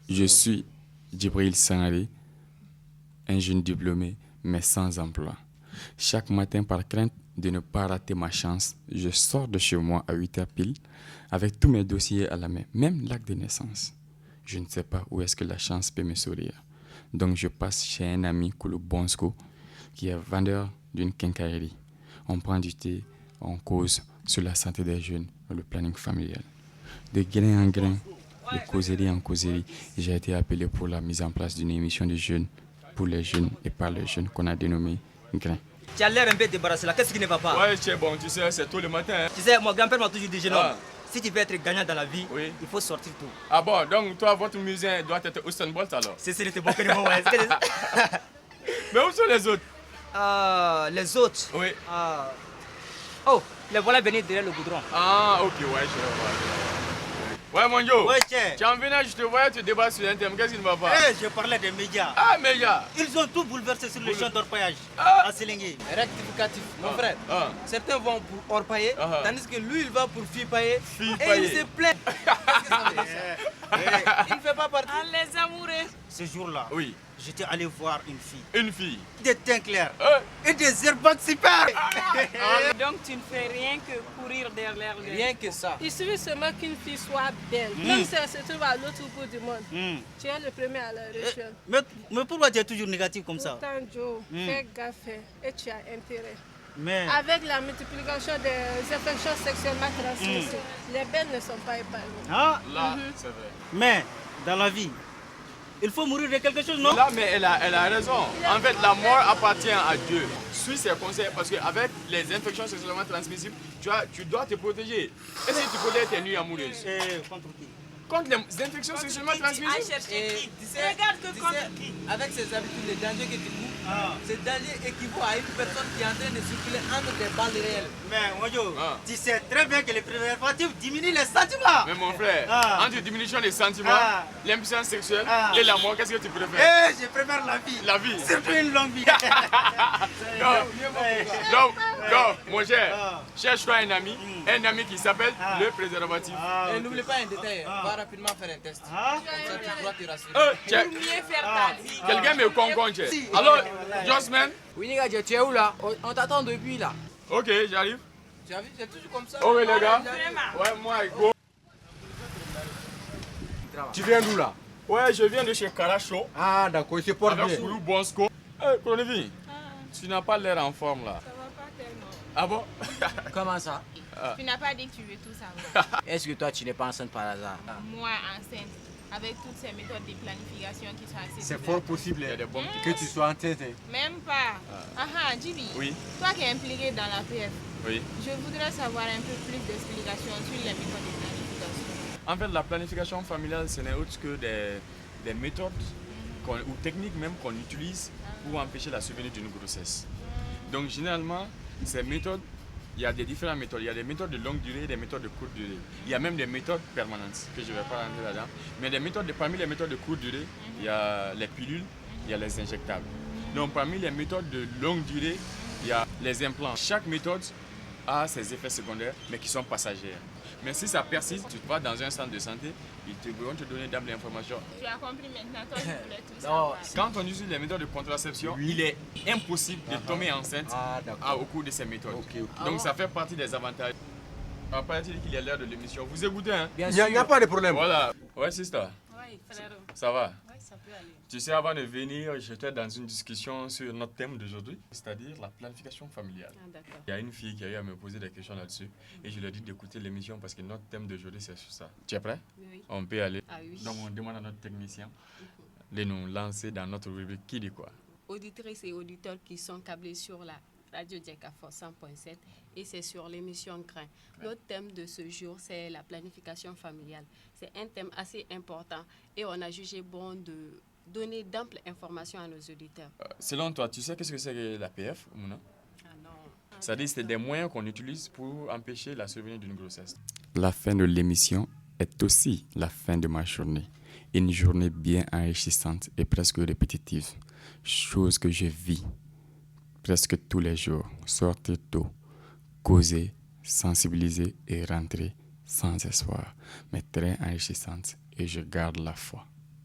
Je suis Djibril Sangaré, un jeune diplômé, mais sans emploi. Chaque matin, par crainte de ne pas rater ma chance, je sors de chez moi à 8h pile, avec tous mes dossiers à la main, même l'acte de naissance. Je ne sais pas où est-ce que la chance peut me sourire. Donc je passe chez un ami, Koulou Bonsko, qui est vendeur d'une quincaillerie. On prend du thé, on cause sur la santé des jeunes et le planning familial. De grain en grain, de causerie en causerie, j'ai été appelé pour la mise en place d'une émission de jeunes, pour les jeunes et par les jeunes qu'on a dénommé Grain. Tu as l'air un peu débarrassé là, qu'est-ce qui ne va pas? Ouais, c'est bon, tu sais, c'est tout le matin. Hein. Tu sais, mon grand-père m'a toujours dit, jeune homme, si tu veux être gagnant dans la vie, oui, il faut sortir tout. Ah bon, donc toi, votre musée doit être Usain Bolt alors? C'est bon que les mots, ouais. Mais où sont les autres? Les autres? Oui. Oh, les voilà venir derrière le goudron. Ah, ok, ouais, je vois. Ouais, mon Joe. Ouais, tiens. Tu en venais, je te voyais, tu débats sur un thème. Qu'est-ce qui ne va pas? Je parlais des médias. Ah, médias. Ils ont tout bouleversé sur le champ d'orpaillage. À Sélingué. Rectificatif, mon frère. Certains vont pour orpailler, tandis que lui, il va pour fille-pailler. Et il se plaint. Il ne fait pas partie. Les amoureux. Ce jour-là, oui, j'étais allé voir une fille. Une fille? Des teints clairs. Et des airbags super. Donc tu ne fais rien que courir derrière lui. Rien que ça. Il suffit seulement qu'une fille soit belle. Même si elle se trouve à l'autre bout du monde. Tu es le premier à la recherche. Mais pourquoi tu es toujours négatif comme ça? Pourtant, Joe, fais gaffe et tu as intérêt. Mais... Avec la multiplication des infections sexuellement transmissibles, les belles ne sont pas épargnées. Ah, là, c'est vrai. Mais, dans la vie, il faut mourir de quelque chose, non? Là, mais elle a raison. En fait, la mort appartient à Dieu. Suis ses conseils parce qu'avec les infections sexuellement transmissibles, tu dois te protéger. Est-ce que tu connais tes nuits amoureuses? Contre qui? Contre les infections sexuellement transmissibles. Et tu sais, avec ces habitudes, les dangers que tu cours, ce danger équivaut à une personne qui est en train de circuler entre des balles réelles. Mais Mojo, tu sais très bien que les préservatifs diminuent les sentiments. Mais mon frère, entre diminution des sentiments, l'impuissance sexuelle et la mort, qu'est-ce que tu préfères? Je préfère la vie. La vie. Surtout une longue vie. Non, mon cher, cherche-toi un ami qui s'appelle le préservatif. Et n'oublie pas un détail, va rapidement faire un test. Comme ça, tu pourras te rassurer. Pour mieux faire ta vie. Quelqu'un me concombre. Alors, Josman? Oui, les gars, tu es où là? On t'attend depuis là. Ok, j'arrive. Tu as vu, c'est toujours comme ça. Oh oui, les gars. Ouais, moi, go. Tu viens d'où là? Ouais, je viens de chez Karacho. Ah, d'accord, il se porte bien. Avec Koulou Bonsko. Chronovi, tu n'as pas l'air en forme là. Ça va pas tellement. Ah bon? Comment ça? Tu n'as pas dit que tu veux tout savoir. Est-ce que toi, tu n'es pas enceinte par hasard? Moi, enceinte, avec toutes ces méthodes de planification qui sont assez... C'est fort possible Il y a des bons petits que tu sois enceinte. Même pas. Jimmy, Oui. toi qui es impliqué dans la PF, Oui. je voudrais savoir un peu plus d'explications sur les méthodes de planification. En fait, la planification familiale, ce n'est autre que des méthodes ou techniques même qu'on utilise pour empêcher la survenue d'une grossesse. Donc, généralement, ces méthodes, il y a des différentes méthodes. Il y a des méthodes de longue durée et des méthodes de courte durée. Il y a même des méthodes permanentes, que je ne vais pas rentrer là-dedans. Mais parmi les méthodes de courte durée, il y a les pilules, il y a les injectables. Donc, parmi les méthodes de longue durée, il y a les implants. Chaque méthode a ses effets secondaires, mais qui sont passagers. Mais si ça persiste, tu vas dans un centre de santé, ils vont te donner d'ample l'information. Tu as compris maintenant, toi je voulais tout savoir. Quand on utilise les méthodes de contraception, il est impossible de tomber enceinte au cours de ces méthodes. Donc ça fait partie des avantages. À partir qu'il est l'heure de l'émission, vous écoutez, hein? Il n'y a pas de problème. Voilà. Ouais, sister. Oui, frère. Ça va? Oui, ça peut aller. Tu sais, avant de venir, j'étais dans une discussion sur notre thème d'aujourd'hui, c'est-à-dire la planification familiale. Ah, d'accord. Il y a une fille qui a eu à me poser des questions là-dessus et je lui ai dit d'écouter l'émission parce que notre thème d'aujourd'hui, c'est sur ça. Tu es prêt? Oui. On peut aller. Ah oui. Donc, on demande à notre technicien de nous lancer dans notre rubrique qui dit quoi? Auditrices et auditeurs qui sont câblés sur la radio Djekafo 100.7 et c'est sur l'émission Grain. Notre thème de ce jour, c'est la planification familiale. C'est un thème assez important et on a jugé bon de donner d'amples informations à nos auditeurs. Selon toi, tu sais qu'est-ce que c'est que la PF, Mouna? Ah non. C'est-à-dire c'est des moyens qu'on utilise pour empêcher la survenue d'une grossesse. La fin de l'émission est aussi la fin de ma journée. Une journée bien enrichissante et presque répétitive. Chose que je vis presque tous les jours. Sortir tôt, causer, sensibiliser et rentrer sans espoir. Mais très enrichissante et je garde la foi.